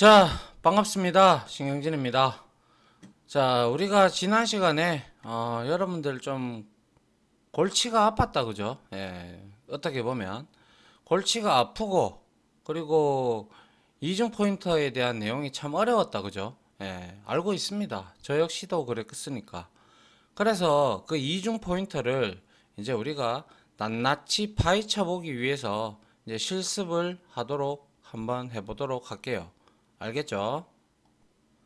자, 반갑습니다. 신경진입니다. 자, 우리가 지난 시간에 여러분들 좀 골치가 아팠다, 그죠? 예, 어떻게 보면 골치가 아프고 그리고 이중 포인터에 대한 내용이 참 어려웠다, 그죠? 예, 알고 있습니다. 저 역시도 그랬으니까. 그래서 그 이중 포인터를 이제 우리가 낱낱이 파헤쳐 보기 위해서 이제 실습을 하도록 한번 해보도록 할게요. 알겠죠?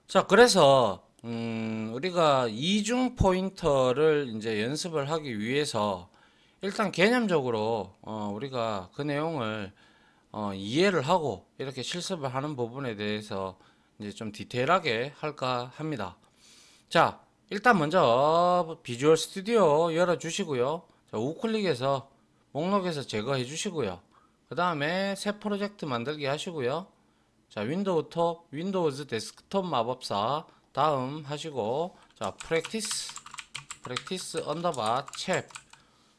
자, 그래서 우리가 이중 포인터를 이제 연습을 하기 위해서 일단 개념적으로 우리가 그 내용을 이해를 하고 이렇게 실습을 하는 부분에 대해서 이제 좀 디테일하게 할까 합니다. 자, 일단 먼저 비주얼 스튜디오 열어 주시고요. 자, 우클릭해서 목록에서 제거해 주시고요. 그 다음에 새 프로젝트 만들기 하시고요. 자, 윈도우 톱, 윈도우즈 데스크톱 마법사 다음 하시고, 자, 프랙티스 언더바 챕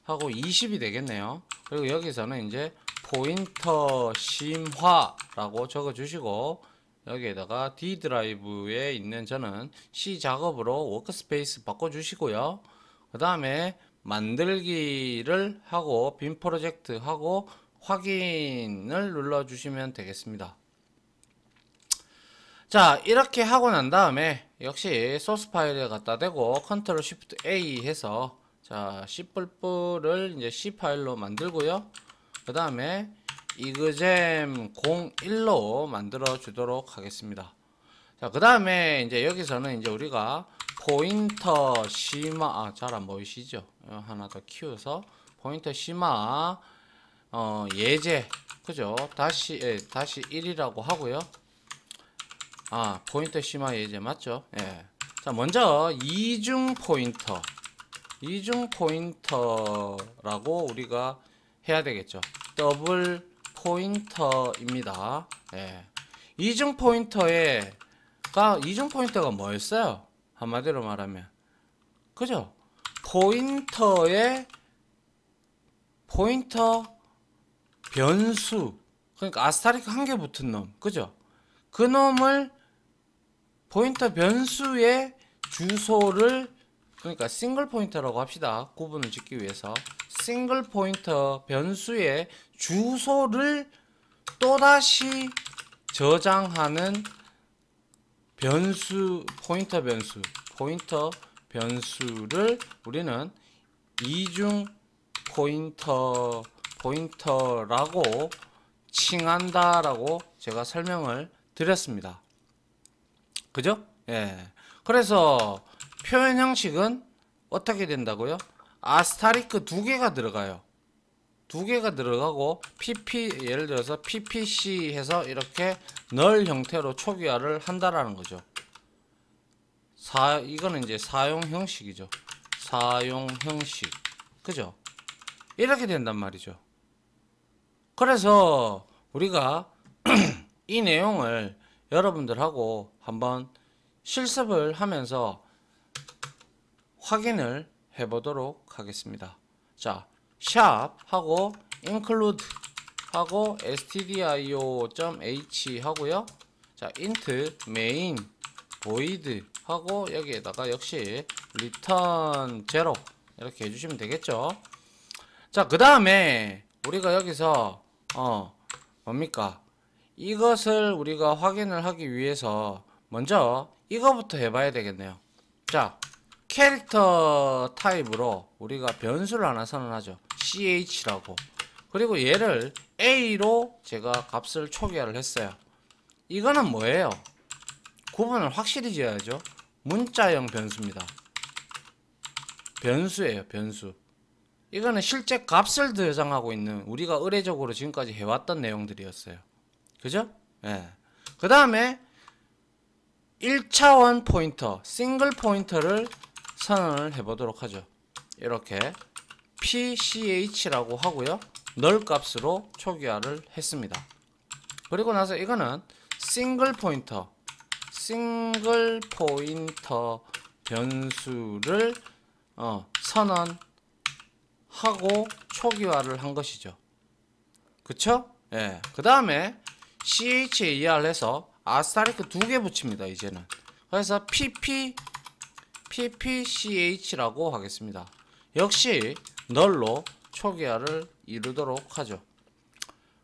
하고 20이 되겠네요. 그리고 여기서는 이제 포인터 심화라고 적어 주시고, 여기에다가 D 드라이브에 있는 저는 C 작업으로 워크스페이스 바꿔 주시고요. 그 다음에 만들기를 하고 빈 프로젝트 하고 확인을 눌러 주시면 되겠습니다. 자, 이렇게 하고 난 다음에 역시 소스 파일에 갖다 대고 컨트롤 쉬프트 A 해서 자, C++를 이제 C 파일로 만들고요. 그 다음에 이그잼 01로 만들어 주도록 하겠습니다. 자, 그 다음에 이제 여기서는 이제 우리가 포인터 심화, 잘 안 보이시죠? 하나 더 키워서 포인터 심화, 예제, 그죠? 다시 1이라고 하고요. 포인터 심화 예제 맞죠? 예. 자, 먼저 이중 포인터라고 우리가 해야 되겠죠. 더블 포인터입니다. 예. 이중 포인터가 뭐였어요? 한마디로 말하면. 그죠? 포인터 변수. 그러니까 아스타리크 한 개 붙은 놈. 그죠? 그 놈을 포인터 변수의 주소를, 그러니까 싱글 포인터라고 합시다. 구분을 짓기 위해서 싱글 포인터 변수의 주소를 또다시 저장하는 포인터 변수를 우리는 이중 포인터라고 칭한다라고 제가 설명을 드렸습니다. 그죠? 예. 그래서 표현 형식은 어떻게 된다고요? 아스타리크 두 개가 들어가요. 두 개가 들어가고 예를 들어서 ppc 해서 이렇게 널 형태로 초기화를 한다라는 거죠. 이거는 이제 사용 형식이죠. 사용 형식. 그죠? 이렇게 된단 말이죠. 그래서 우리가 이 내용을 여러분들하고 한번 실습을 하면서 확인을 해보도록 하겠습니다. 자, 샵 하고 include 하고 stdio.h 하고요. 자, int main void 하고 여기에다가 역시 return 0 이렇게 해주시면 되겠죠. 자, 그 다음에 우리가 여기서 뭡니까? 이것을 우리가 확인을 하기 위해서 먼저 이거부터 해봐야 되겠네요. 자, 캐릭터 타입으로 우리가 변수를 하나 선언하죠. ch라고. 그리고 얘를 a로 제가 값을 초기화를 했어요. 이거는 뭐예요? 구분을 확실히 지어야죠. 문자형 변수입니다. 변수예요, 변수. 이거는 실제 값을 저장하고 있는 우리가 의례적으로 지금까지 해왔던 내용들이었어요. 그죠? 예. 그 다음에 1차원 포인터, 싱글 포인터를 선언을 해보도록 하죠. 이렇게 pch라고 하고요. 널 값으로 초기화를 했습니다. 그리고 나서 이거는 싱글 포인터 변수를 선언하고 초기화를 한 것이죠. 그쵸? 예. 그 다음에 CHAR 해서 아스타리크 두 개 붙입니다. 이제는. 그래서 ppch라고 하겠습니다. 역시 널로 초기화를 이루도록 하죠.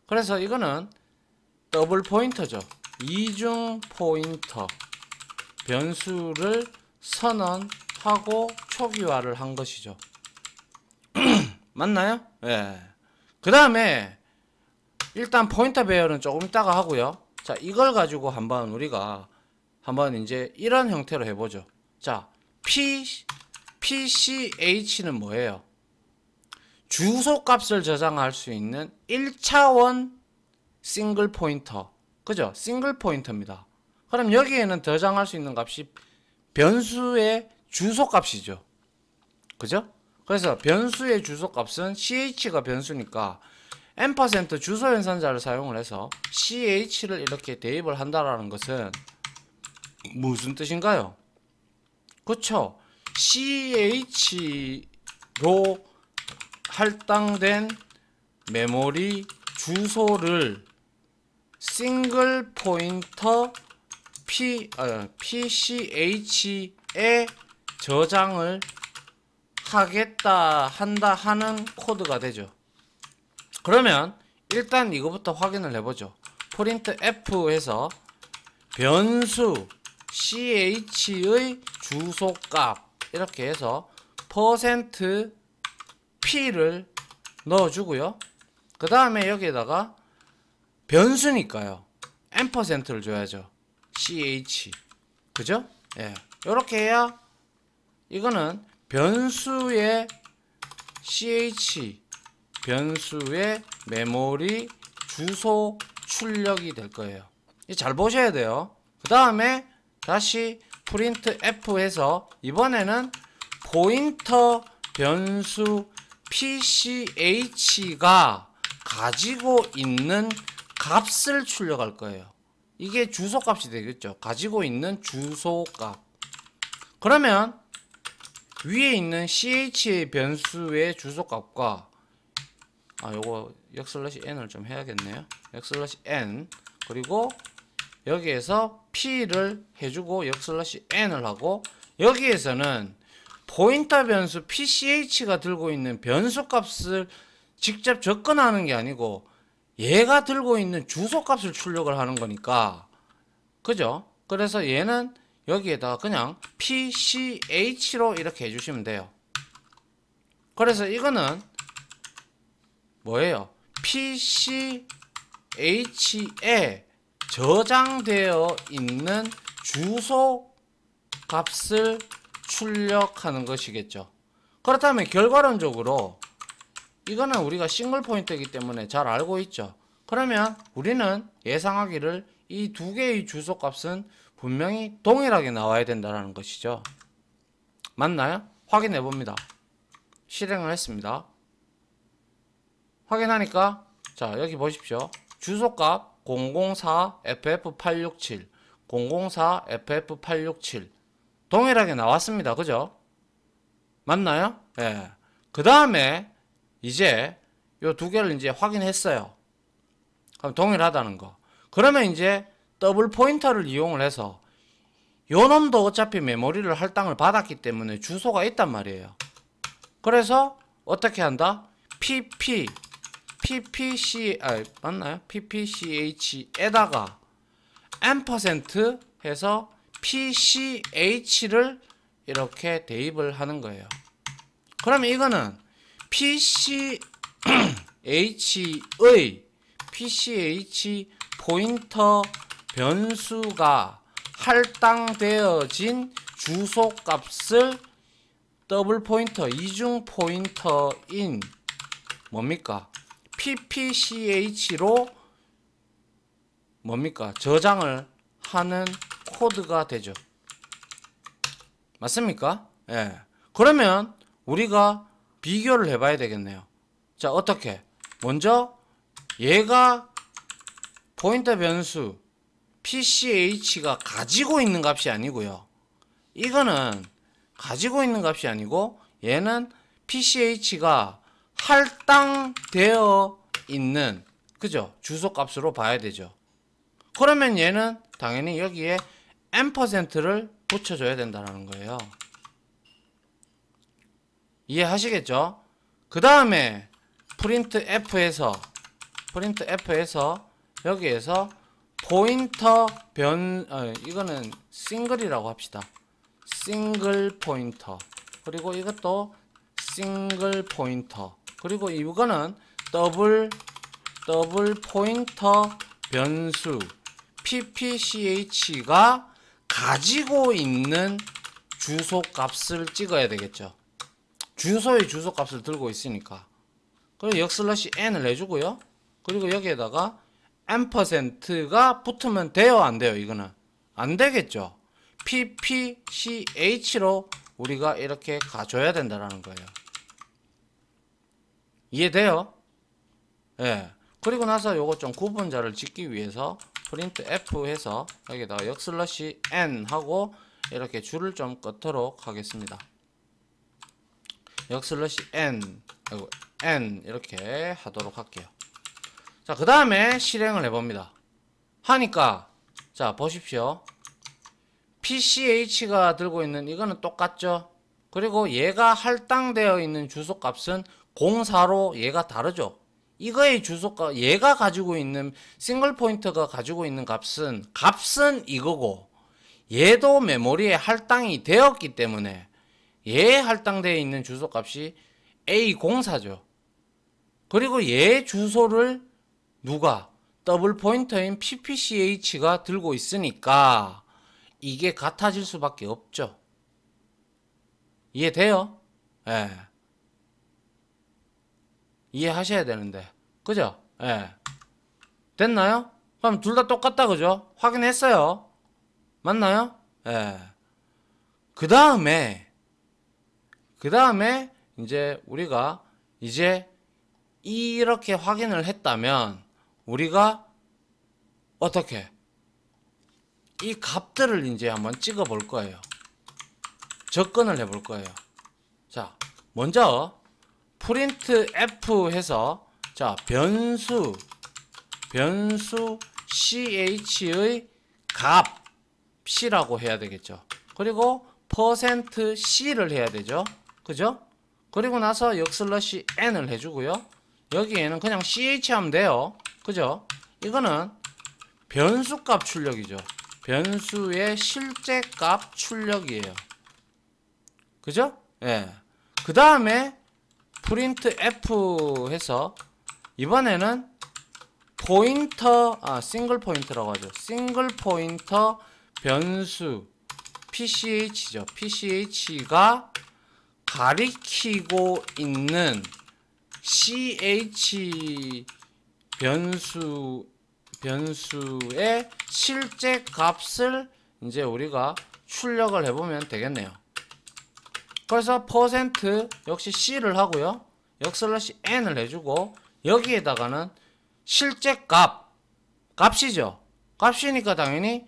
그래서 이거는 더블 포인터죠. 이중 포인터 변수를 선언하고 초기화를 한 것이죠. 맞나요? 예. 그 다음에 일단 포인터 배열은 조금 이따가 하고요. 자, 이걸 가지고 한번 우리가 한번 이제 이런 형태로 해보죠. 자, PCH는 뭐예요? 주소 값을 저장할 수 있는 1차원 싱글 포인터. 그죠? 싱글 포인터입니다. 그럼 여기에는 저장할 수 있는 값이 변수의 주소 값이죠. 그죠? 그래서 변수의 주소 값은 ch가 변수니까 %, 주소 연산자를 사용을 해서 ch를 이렇게 대입을 한다라는 것은 무슨 뜻인가요? 그쵸? ch로 할당된 메모리 주소를 싱글 포인터 PCH에 저장을 한다 하는 코드가 되죠. 그러면 일단 이거부터 확인을 해보죠. printf 해서 변수 ch의 주소값 이렇게 해서 %p를 넣어주고요. 그 다음에 여기에다가 변수니까요. %를 줘야죠. ch. 그죠? 예. 요렇게 해야 이거는 변수의 ch, 변수의 메모리 주소 출력이 될 거예요. 잘 보셔야 돼요. 그 다음에 다시 printf 해서 이번에는 포인터 변수 pch가 가지고 있는 값을 출력할 거예요. 이게 주소 값이 되겠죠. 가지고 있는 주소 값. 그러면 위에 있는 ch의 변수의 주소 값과 요거 역/n을 좀 해야겠네요. 역/n 그리고 여기에서 p를 해주고 역/n을 하고 여기에서는 포인터 변수 pch가 들고 있는 변수 값을 직접 접근하는 게 아니고 얘가 들고 있는 주소 값을 출력을 하는 거니까 그죠? 그래서 얘는 여기에다가 그냥 pch로 이렇게 해주시면 돼요. 그래서 이거는 뭐예요? pch에 저장되어 있는 주소 값을 출력하는 것이겠죠. 그렇다면 결과론적으로 이거는 우리가 싱글 포인터이기 때문에 잘 알고 있죠. 그러면 우리는 예상하기를 이 두 개의 주소 값은 분명히 동일하게 나와야 된다는 것이죠. 맞나요? 확인해 봅니다. 실행을 했습니다. 확인하니까 자 여기 보십시오. 주소값 004FF867 004FF867 동일하게 나왔습니다. 그죠? 맞나요? 예. 그 다음에 이제 요 두 개를 이제 확인했어요. 그럼 동일하다는 거. 그러면 이제 더블 포인터를 이용을 해서 요 놈도 어차피 메모리를 할당을 받았기 때문에 주소가 있단 말이에요. 그래서 어떻게 한다? 맞나요? ppch에다가 %, 해서 pch를 이렇게 대입을 하는 거예요. 그러면 이거는 pch의 pch 포인터 변수가 할당되어진 주소 값을 더블 포인터, 이중 포인터인 뭡니까? ppch로 뭡니까? 저장을 하는 코드가 되죠. 맞습니까? 예. 그러면 우리가 비교를 해봐야 되겠네요. 자, 어떻게? 먼저 얘가 포인터 변수 pch가 가지고 있는 값이 아니고요. 이거는 가지고 있는 값이 아니고 얘는 pch가 할당되어 있는 그죠? 주소 값으로 봐야 되죠. 그러면 얘는 당연히 여기에 %를 붙여줘야 된다는 거예요. 이해하시겠죠? 그 다음에 printf에서 여기에서 포인터 이거는 싱글이라고 합시다. 싱글 포인터. 그리고 이것도 싱글 포인터. 그리고 이거는 더블 포인터 변수 ppch가 가지고 있는 주소 값을 찍어야 되겠죠. 주소의 주소 값을 들고 있으니까. 그리고 역/n을 해주고요. 그리고 여기에다가 %가 붙으면 돼요, 안 돼요? 이거는 안 되겠죠. ppch로 우리가 이렇게 가줘야 된다라는 거예요. 이해돼요? 예. 그리고 나서 요거 좀 구분자를 짓기 위해서 printf 해서 여기다가 역/n 하고 이렇게 줄을 좀 긋도록 하겠습니다. 역/n n 이렇게 하도록 할게요. 자, 그 다음에 실행을 해봅니다. 하니까 자 보십시오. pch가 들고 있는 이거는 똑같죠. 그리고 얘가 할당되어 있는 주소값은 04로 얘가 다르죠. 이거의 주소값, 얘가 가지고 있는 싱글 포인터가 가지고 있는 값은 이거고, 얘도 메모리에 할당이 되었기 때문에 얘에 할당되어 있는 주소값이 A04죠. 그리고 얘 주소를 누가? 더블 포인터인 ppch가 들고 있으니까 이게 같아질 수밖에 없죠. 이해돼요? 예. 이해하셔야 되는데. 그죠? 예. 됐나요? 그럼 둘 다 똑같다, 그죠? 확인했어요. 맞나요? 예. 그 다음에 이제 우리가 이제 이렇게 확인을 했다면 우리가 어떻게 이 값들을 이제 한번 찍어 볼 거예요. 접근을 해 볼 거예요. 자, 먼저 printf 해서 자, 변수 ch의 값이라고 해야 되겠죠. 그리고 %c를 해야 되죠. 그죠? 그리고 나서 역/n을 해주고요. 여기에는 그냥 ch 하면 돼요. 그죠? 이거는 변수값 출력이죠. 변수의 실제값 출력이에요. 그죠? 예. 그 다음에 printf 해서 이번에는 싱글 포인터라고 하죠. 싱글 포인터 변수 pch죠. pch가 가리키고 있는 ch 변수의 실제 값을 이제 우리가 출력을 해보면 되겠네요. 그래서 역시 c를 하고요. 역/n을 해주고 여기에다가는 실제 값이죠. 값이니까 당연히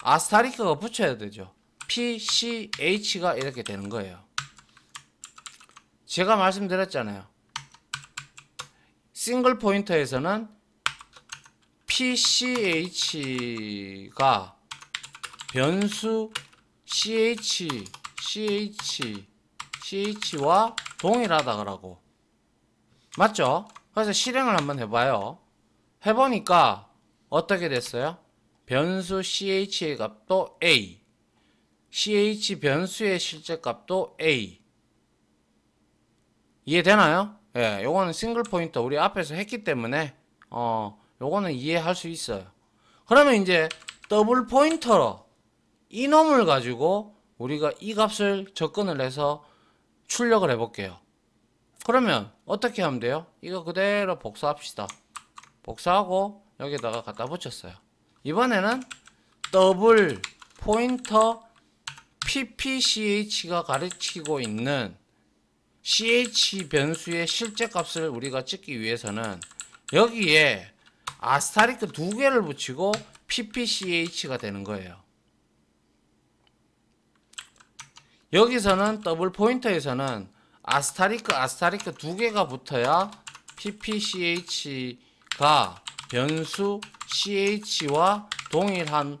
아스타리크가 붙여야 되죠. pch가 이렇게 되는 거예요. 제가 말씀드렸잖아요. 싱글 포인터에서는 pch가 변수 ch와 동일하다고 맞죠? 그래서 실행을 한번 해봐요. 해보니까 어떻게 됐어요? 변수 ch의 값도 a, ch 변수의 실제 값도 a. 이해되나요? 예, 요거는 싱글 포인터 우리 앞에서 했기 때문에 요거는 이해할 수 있어요. 그러면 이제 더블 포인터로 이놈을 가지고 우리가 이 값을 접근을 해서 출력을 해볼게요. 그러면 어떻게 하면 돼요? 이거 그대로 복사합시다. 복사하고 여기다가 갖다 붙였어요. 이번에는 더블 포인터 ppch가 가르치고 있는 ch 변수의 실제 값을 우리가 찍기 위해서는 여기에 아스타리크 두 개를 붙이고 ppch가 되는 거예요. 여기서는 더블 포인터에서는 아스타리크 두 개가 붙어야 ppch가 변수 ch와 동일한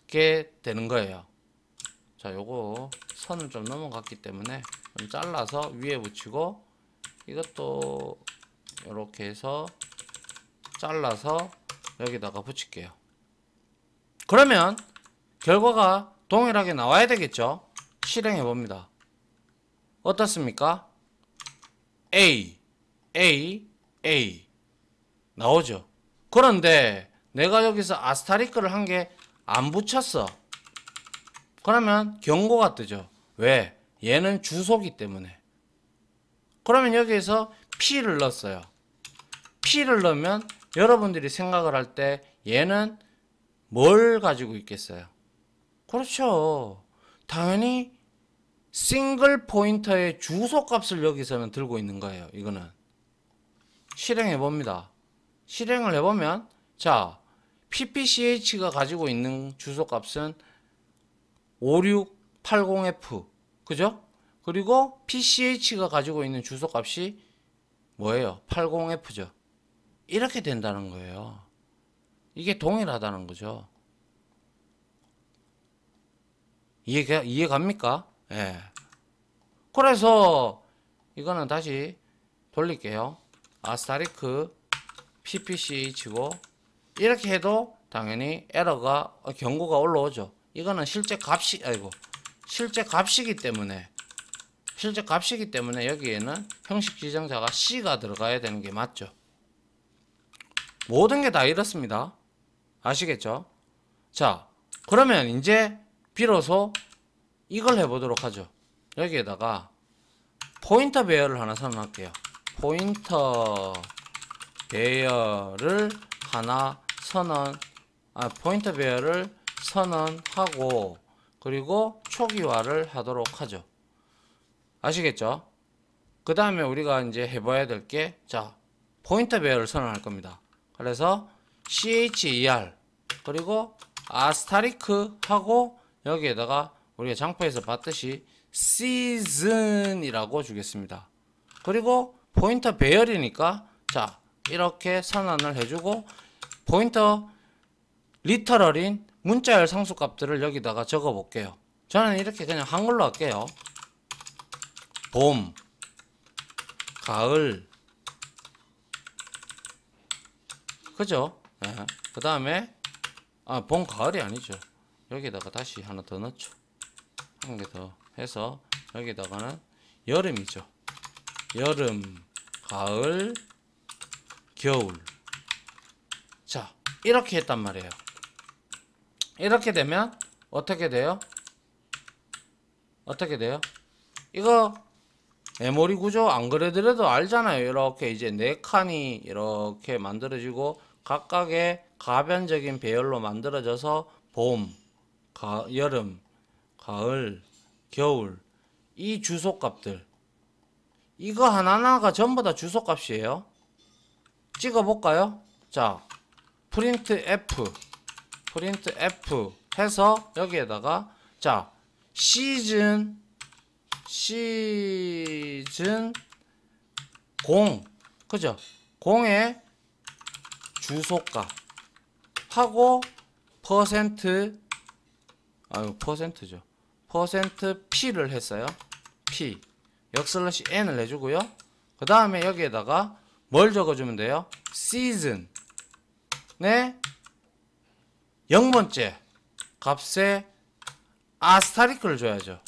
되는 거예요. 자, 요거 선을 좀 넘어갔기 때문에 좀 잘라서 위에 붙이고, 이것도 이렇게 해서 잘라서 여기다가 붙일게요. 그러면 결과가 동일하게 나와야 되겠죠? 실행해 봅니다. 어떻습니까? A, A, A 나오죠. 그런데 내가 여기서 아스타리크를 한 개 안 붙였어. 그러면 경고가 뜨죠. 왜? 얘는 주소기 때문에. 그러면 여기에서 P를 넣었어요. P를 넣으면 여러분들이 생각을 할 때 얘는 뭘 가지고 있겠어요? 그렇죠. 당연히 싱글 포인터의 주소 값을 여기서는 들고 있는 거예요. 이거는 실행해 봅니다. 실행을 해보면, 자, PPCH가 가지고 있는 주소 값은 5680F, 그죠? 그리고 PCH가 가지고 있는 주소 값이 뭐예요? 80F죠. 이렇게 된다는 거예요. 이게 동일하다는 거죠. 이해 갑니까? 예. 그래서 이거는 다시 돌릴게요. 아스타리크 PPCH고, 이렇게 해도 당연히 에러가, 경고가 올라오죠. 이거는 실제 값이기 때문에 여기에는 형식 지정자가 C가 들어가야 되는 게 맞죠. 모든 게 다 이렇습니다. 아시겠죠? 자, 그러면 이제 비로소 이걸 해보도록 하죠. 여기에다가 포인터 배열을 하나 선언할게요. 포인터 배열을 하나 포인터 배열을 선언하고, 그리고 초기화를 하도록 하죠. 아시겠죠? 그 다음에 우리가 이제 해봐야 될 게, 자, 포인터 배열을 선언할 겁니다. 그래서 CHER 그리고 아스타리크 하고, 여기에다가 우리가 장표에서 봤듯이 season이라고 주겠습니다. 그리고 포인터 배열이니까, 자, 이렇게 선언을 해주고, 포인터 리터럴인 문자열 상수값들을 여기다가 적어 볼게요. 저는 이렇게 그냥 한글로 할게요. 봄, 가을, 그죠? 네. 그 다음에 봄, 가을이 아니죠. 여기다가 다시 하나 더 넣죠. 한 개 더 해서 여기다가는 여름이죠. 여름, 가을, 겨울. 자, 이렇게 했단 말이에요. 이렇게 되면 어떻게 돼요? 이거 메모리 구조 안 그래도 알잖아요. 이렇게 이제 네 칸이 이렇게 만들어지고, 각각의 가변적인 배열로 만들어져서 봄, 여름, 가을, 겨울, 이 주소값들, 이거 하나하나가 전부 다 주소값이에요. 찍어볼까요? 자, 프린트 F 해서 여기에다가, 자, 시즌 0, 그죠? 0의 주소값 하고 퍼센트죠. P를 했어요. P \n을 해주고요. 그 다음에 여기에다가 뭘 적어주면 돼요? season의 0번째 값에 아스타리크를 줘야죠.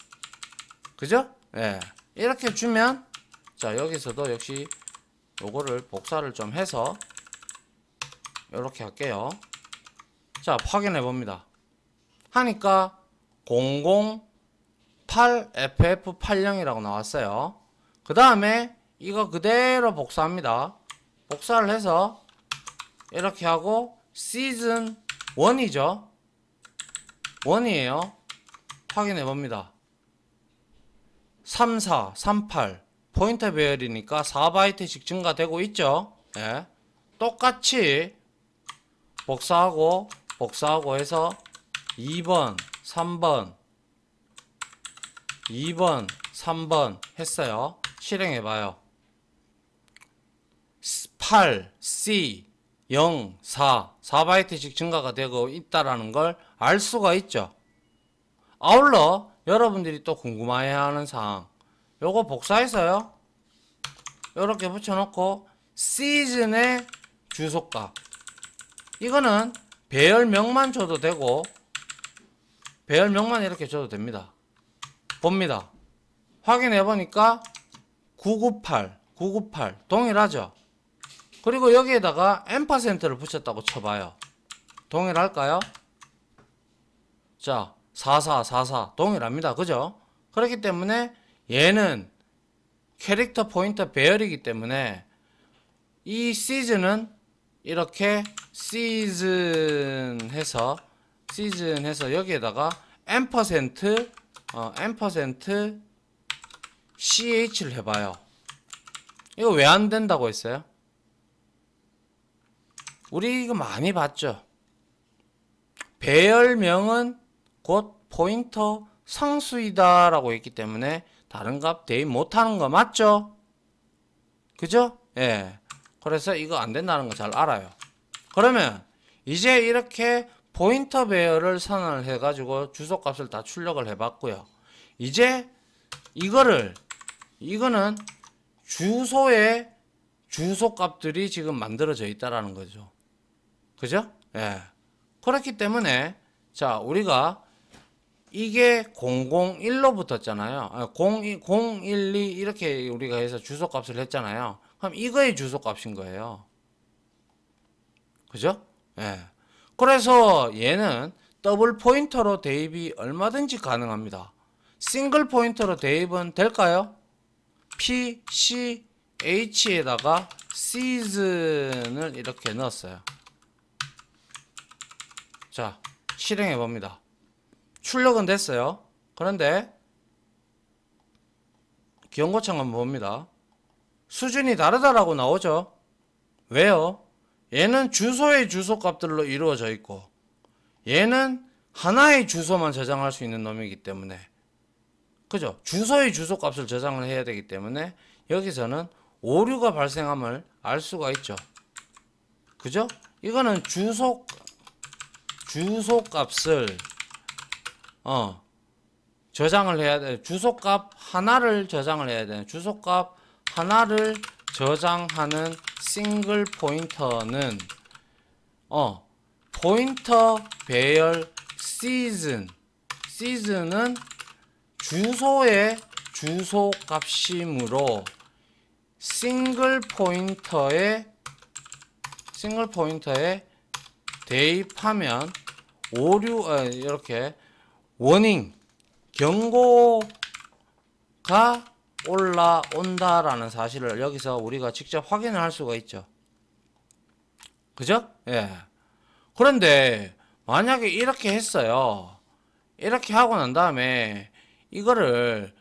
그죠? 예. 이렇게 주면, 자, 여기서도 역시 요거를 복사를 좀 해서 이렇게 할게요. 자, 확인해 봅니다. 하니까 008FF80이라고 나왔어요. 그 다음에 이거 그대로 복사합니다. 복사를 해서 이렇게 하고, 시즌 1이죠. 1이에요. 확인해 봅니다. 34, 38 포인터 배열이니까 4바이트씩 증가되고 있죠. 예. 똑같이 복사하고 해서 2번, 3번 했어요. 실행해봐요. 8, C, 0, 4 4바이트씩 증가가 되고 있다라는 걸 알 수가 있죠. 아울러 여러분들이 또 궁금해하는 사항, 요거 복사해서요 요렇게 붙여놓고 시즌의 주소값, 이거는 배열명만 줘도 되고 배열명만 이렇게 줘도 됩니다. 봅니다. 확인해 보니까 998 동일하죠. 그리고 여기에다가 %를 붙였다고 쳐봐요. 동일할까요? 자, 44 동일합니다. 그죠? 그렇기 때문에 얘는 캐릭터 포인터 배열이기 때문에 이 시즌은 이렇게 시즌 해서 여기에다가 %, CH를 해봐요. 이거 왜 안 된다고 했어요? 우리 이거 많이 봤죠? 배열명은 곧 포인터 상수이다 라고 했기 때문에 다른 값 대입 못하는 거 맞죠? 그죠? 예. 그래서 이거 안 된다는 거 잘 알아요. 그러면 이제 이렇게 포인터 배열을 선언을 해가지고 주소값을 다 출력을 해봤고요. 이제 이거는 주소의 주소값들이 지금 만들어져 있다라는 거죠. 그죠? 예. 그렇기 때문에 자, 우리가 이게 001로 붙었잖아요. 012 이렇게 우리가 해서 주소값을 했잖아요. 그럼 이거의 주소값인 거예요. 그죠? 예. 그래서 얘는 더블 포인터로 대입이 얼마든지 가능합니다. 싱글 포인터로 대입은 될까요? PCH에다가 시즌을 이렇게 넣었어요. 자, 실행해 봅니다. 출력은 됐어요. 그런데 기억고청 한번 봅니다. 수준이 다르다라고 나오죠. 왜요? 얘는 주소의 주소값들로 이루어져 있고 얘는 하나의 주소만 저장할 수 있는 놈이기 때문에, 그죠? 주소의 주소값을 저장을 해야 되기 때문에 여기서는 오류가 발생함을 알 수가 있죠. 그죠? 이거는 주소값을 저장을 해야 돼. 주소값 하나를 저장을 해야 돼. 주소값 하나를 저장하는 싱글 포인터는 포인터 배열 시즌은 주소의 주소값이므로 싱글 포인터에 대입하면 이렇게 워닝 경고가 올라온다라는 사실을 여기서 우리가 직접 확인을 할 수가 있죠. 그죠? 예. 그런데 만약에 이렇게 했어요. 이렇게 하고 난 다음에 이거를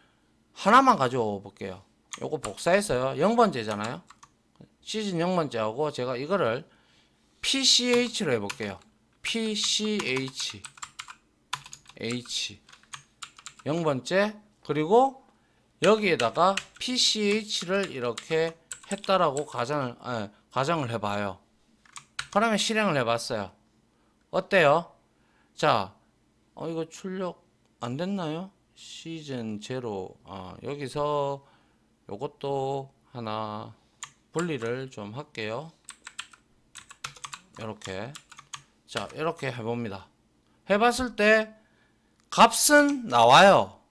하나만 가져오 볼게요. 요거 복사했어요. 0번째잖아요. 시즌 0번째하고 제가 이거를 PCH로 해볼게요. PCH 0번째, 그리고 여기에다가 PCH를 이렇게 했다라고 가정을 해봐요. 그러면 실행을 해봤어요. 어때요? 자, 이거 출력 안 됐나요? 시즌 제로. 여기서 요것도 하나 분리를 좀 할게요. 이렇게. 자, 이렇게 해봅니다. 해봤을 때 값은 나와요.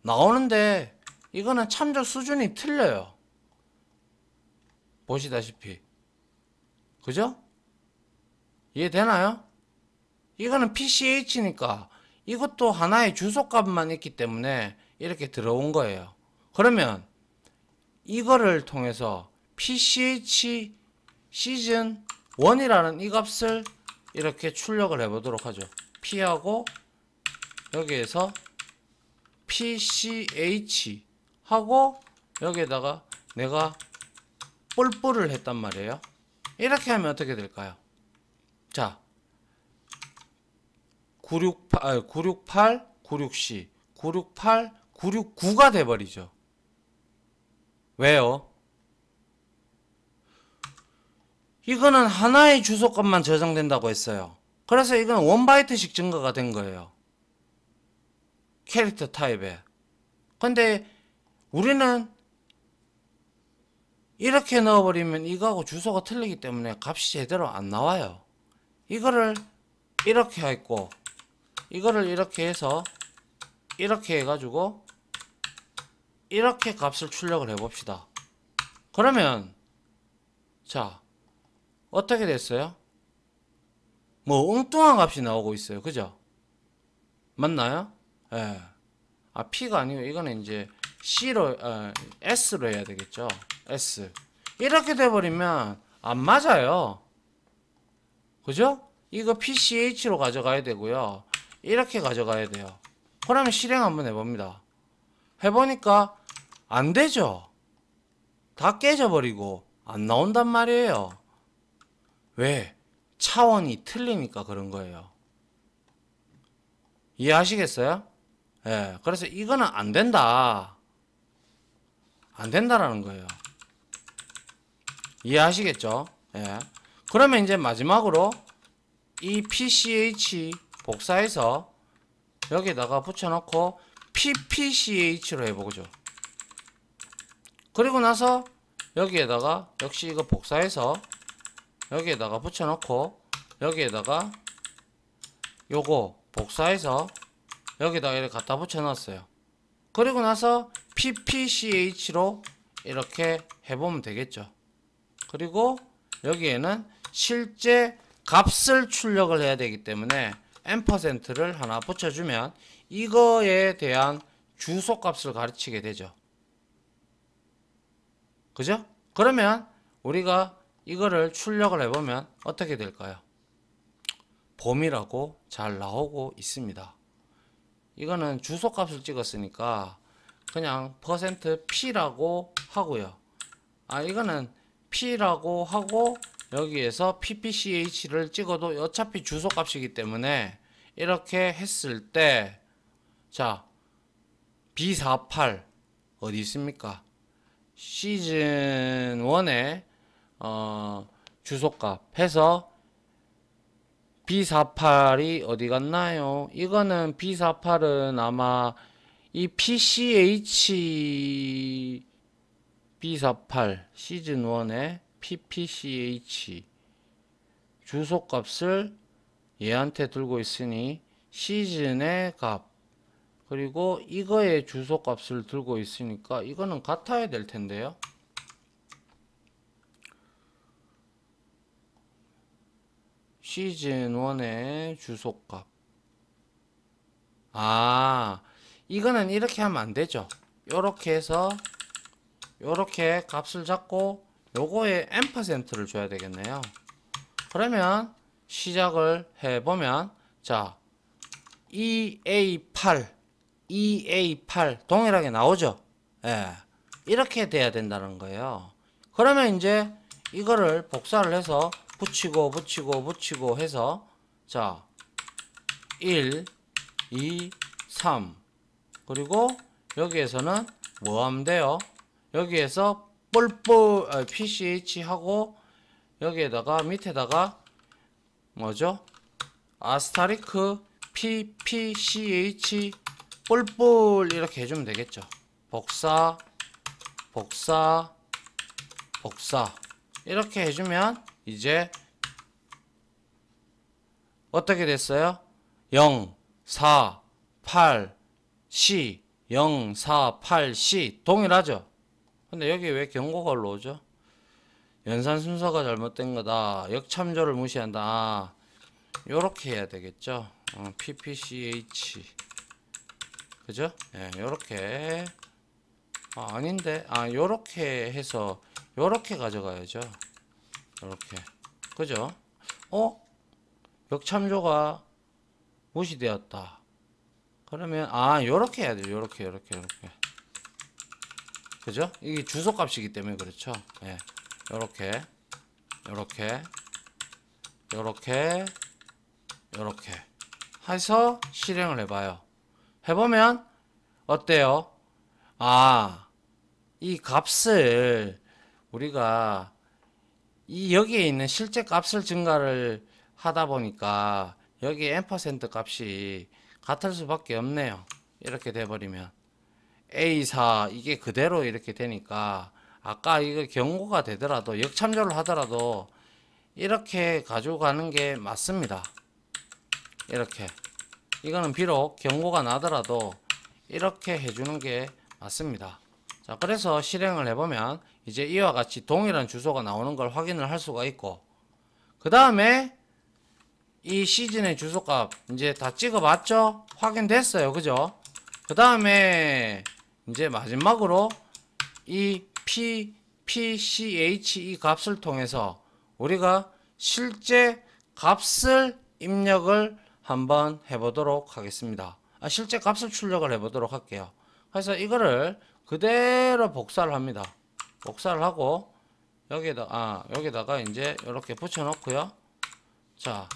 나오는데 이거는 참조 수준이 틀려요. 보시다시피. 그죠? 이해되나요? 이거는 PCH니까 이것도 하나의 주소값만 있기 때문에 이렇게 들어온 거예요. 그러면 이거를 통해서 PCH 시즌 1이라는 이 값을 이렇게 출력을 해보도록 하죠. P하고 여기에서 PCH 하고 여기에다가 내가 뿔뿔을 했단 말이에요. 이렇게 하면 어떻게 될까요? 자, 968, 969C, 968, 969가 돼버리죠. 왜요? 이거는 하나의 주소값만 저장된다고 했어요. 그래서 이건 1바이트씩 증가가 된 거예요. 캐릭터 타입에. 근데 우리는 이렇게 넣어버리면 이거하고 주소가 틀리기 때문에 값이 제대로 안 나와요. 이거를 이렇게 했고, 이거를 이렇게 해서 이렇게 해가지고 이렇게 값을 출력을 해봅시다. 그러면 자, 어떻게 됐어요? 뭐 엉뚱한 값이 나오고 있어요. 그죠? 맞나요? 예. 아, P가 아니고 이거는 이제 C로, S로 해야 되겠죠. S. 이렇게 돼버리면 안 맞아요. 그죠? 이거 PCH로 가져가야 되고요. 이렇게 가져가야 돼요. 그러면 실행 한번 해봅니다. 해보니까 안 되죠. 다 깨져버리고 안 나온단 말이에요. 왜? 차원이 틀리니까 그런 거예요. 이해하시겠어요? 예. 그래서 이거는 안 된다. 안 된다라는 거예요. 이해하시겠죠? 예. 그러면 이제 마지막으로 이 PCH 복사해서 여기다가 붙여놓고 PPCH로 해보죠. 그리고 나서 여기에다가 역시 이거 복사해서 여기에다가 붙여놓고 여기에다가 요거 복사해서 여기다가 이렇게 갖다 붙여놨어요. 그리고 나서 PPCH로 이렇게 해보면 되겠죠. 그리고 여기에는 실제 값을 출력을 해야 되기 때문에 %를 하나 붙여주면 이거에 대한 주소 값을 가르치게 되죠. 그죠? 그러면 우리가 이거를 출력을 해보면 어떻게 될까요? 봄이라고 잘 나오고 있습니다. 이거는 주소 값을 찍었으니까 그냥 %P라고 하고요. 아, 이거는 P라고 하고 여기에서 PPCH를 찍어도 어차피 주소 값이기 때문에 이렇게 했을 때 자, B48 어디 있습니까? 시즌 1의 주소값 해서 B48이 어디 갔나요? 이거는 B48은 아마 이 PCH B48 시즌 1의 PPCH 주소값을 얘한테 들고 있으니 시즌의 값 그리고 이거의 주소값을 들고 있으니까 이거는 같아야 될 텐데요. 시즌 1의 주소값. 아, 이거는 이렇게 하면 안 되죠. 요렇게 해서 요렇게 값을 잡고 요거에 %를 줘야 되겠네요. 그러면 시작을 해보면 자, EA8 동일하게 나오죠. 예, 이렇게 돼야 된다는 거예요. 그러면 이제 이거를 복사를 해서 붙이고 해서 자 1, 2, 3 그리고 여기에서는 뭐 하면 돼요? 여기에서 PCH 하고 여기에다가 밑에다가 뭐죠? 아스타리크 PPCH 뿔뿔 이렇게 해주면 되겠죠. 복사 이렇게 해주면 이제 어떻게 됐어요? 0, 4, 8, C 0, 4, 8, C 동일하죠? 근데 여기 왜 경고가 올라오죠? 연산 순서가 잘못된 거다. 역참조를 무시한다. 요렇게 해야 되겠죠? PPCH 그죠? 예, 요렇게 아닌데 요렇게 해서 요렇게 가져가야죠. 요렇게 그죠? 역참조가 무시되었다. 그러면 요렇게 해야 돼요. 요렇게 그죠? 이게 주소 값이기 때문에 그렇죠. 예. 요렇게 해서 실행을 해봐요. 해보면 어때요? 이 값을 우리가 이 여기에 있는 실제 값을 증가를 하다 보니까 여기 앰퍼센드 값이 같을 수밖에 없네요. 이렇게 돼버리면 A4 이게 그대로 이렇게 되니까 아까 이거 경고가 되더라도 역참조를 하더라도 이렇게 가지고 가는 게 맞습니다. 이렇게 이거는 비록 경고가 나더라도 이렇게 해주는 게 맞습니다. 자, 그래서 실행을 해보면 이제 이와 같이 동일한 주소가 나오는 걸 확인을 할 수가 있고, 그 다음에 이 시즌의 주소값 이제 다 찍어봤죠? 확인됐어요. 그죠? 그 다음에 이제 마지막으로 이 PPCH 이 값을 통해서 우리가 실제 값을 입력을 한번 해보도록 하겠습니다. 실제 값을 출력을 해보도록 할게요. 그래서 이거를 그대로 복사를 합니다. 복사를 하고 여기다가 이제 이렇게 붙여 놓고요. 자,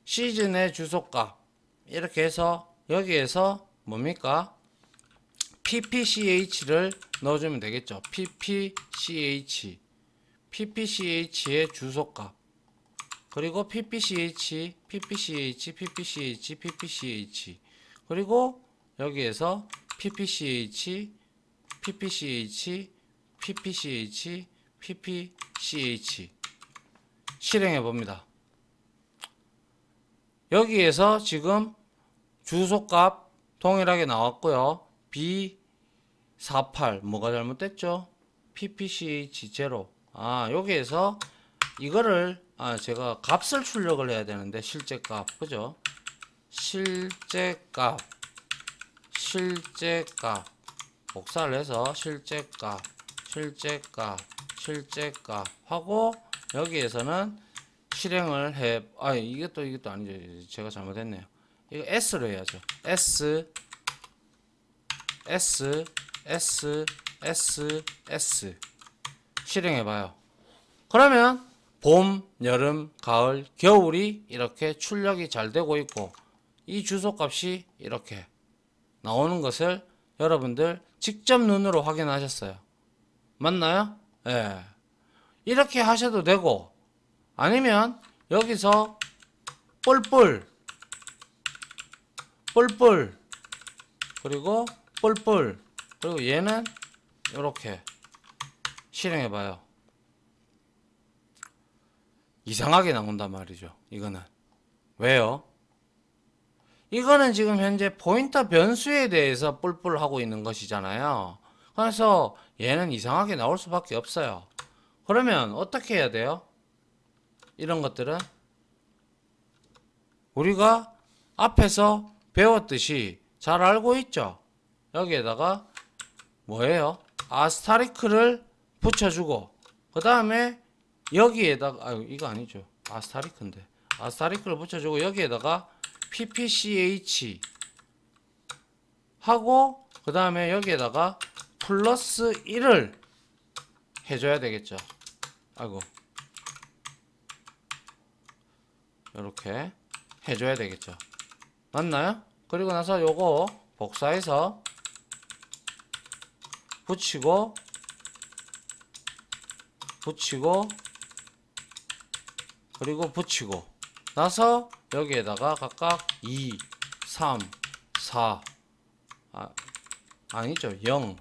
시즌의 주소값 이렇게 해서 여기에서 뭡니까? PPCH를 넣어주면 되겠죠. PPCH의 주소값, 그리고 PPCH, 그리고 여기에서 PPCH, 실행해 봅니다. 여기에서 지금 주소값 동일하게 나왔고요. B48 뭐가 잘못됐죠? PPCH0. 여기에서 이거를 제가 값을 출력을 해야 되는데 실제값, 그죠? 실제값 복사를 해서 실제값 하고 여기에서는 실행을 해. 이것도 아니죠. 제가 잘못했네요. 이거 S로 해야죠. S 실행해봐요. 그러면 봄, 여름, 가을, 겨울이 이렇게 출력이 잘 되고 있고 이 주소값이 이렇게 나오는 것을 여러분들 직접 눈으로 확인하셨어요. 맞나요? 예. 이렇게 하셔도 되고, 아니면 여기서 뿔뿔 그리고 뿔뿔 그리고 얘는 이렇게 실행해봐요. 이상하게 나온단 말이죠. 이거는 왜요? 이거는 지금 현재 포인터 변수에 대해서 뿔뿔 하고 있는 것이잖아요. 그래서 얘는 이상하게 나올 수밖에 없어요. 그러면 어떻게 해야 돼요? 이런 것들은 우리가 앞에서 배웠듯이 잘 알고 있죠. 여기에다가 뭐예요? 아스타리크를 붙여주고, 그 다음에 여기에다가 이거 아니죠. 아스타리크인데 아스타리크를 붙여주고 여기에다가 PPCH 하고 그 다음에 여기에다가 플러스 1을 해줘야 되겠죠. 이렇게 해줘야 되겠죠. 맞나요? 그리고 나서 요거 복사해서 붙이고 그리고 붙이고 나서 여기에다가 각각 2, 3, 4 아니죠. 0,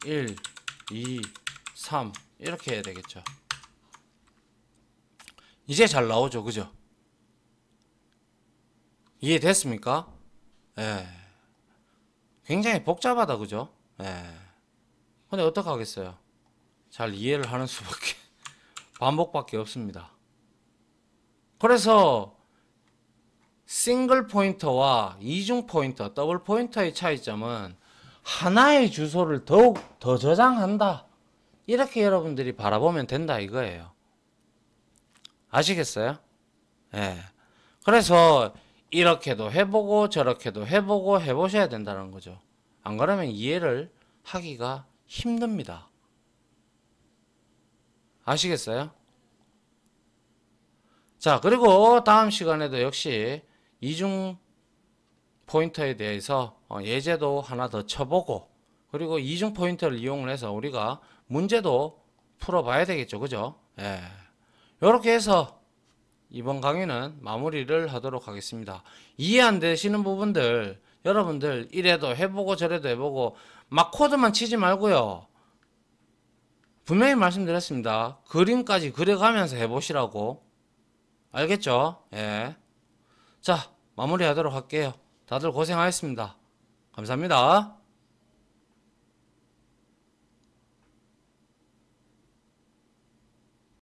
1, 2, 3 이렇게 해야 되겠죠. 이제 잘 나오죠. 그죠? 이해됐습니까? 예. 굉장히 복잡하다. 그죠? 예. 근데 어떡하겠어요? 잘 이해를 하는 수밖에 반복밖에 없습니다. 그래서 싱글 포인터와 이중 포인터, 더블 포인터의 차이점은 하나의 주소를 더욱 더 저장한다. 이렇게 여러분들이 바라보면 된다 이거예요. 아시겠어요? 예. 그래서 이렇게도 해보고 저렇게도 해보고 해보셔야 된다는 거죠. 안 그러면 이해를 하기가 힘듭니다. 아시겠어요? 자, 그리고 다음 시간에도 역시 이중 포인터에 대해서 예제도 하나 더 쳐보고, 그리고 이중 포인터를 이용을 해서 우리가 문제도 풀어봐야 되겠죠. 그죠? 예. 요렇게 해서 이번 강의는 마무리를 하도록 하겠습니다. 이해 안 되시는 부분들 여러분들 이래도 해보고 저래도 해보고 막 코드만 치지 말고요. 분명히 말씀드렸습니다. 그림까지 그려가면서 해보시라고. 알겠죠? 예. 자, 마무리하도록 할게요. 다들 고생하셨습니다. 감사합니다.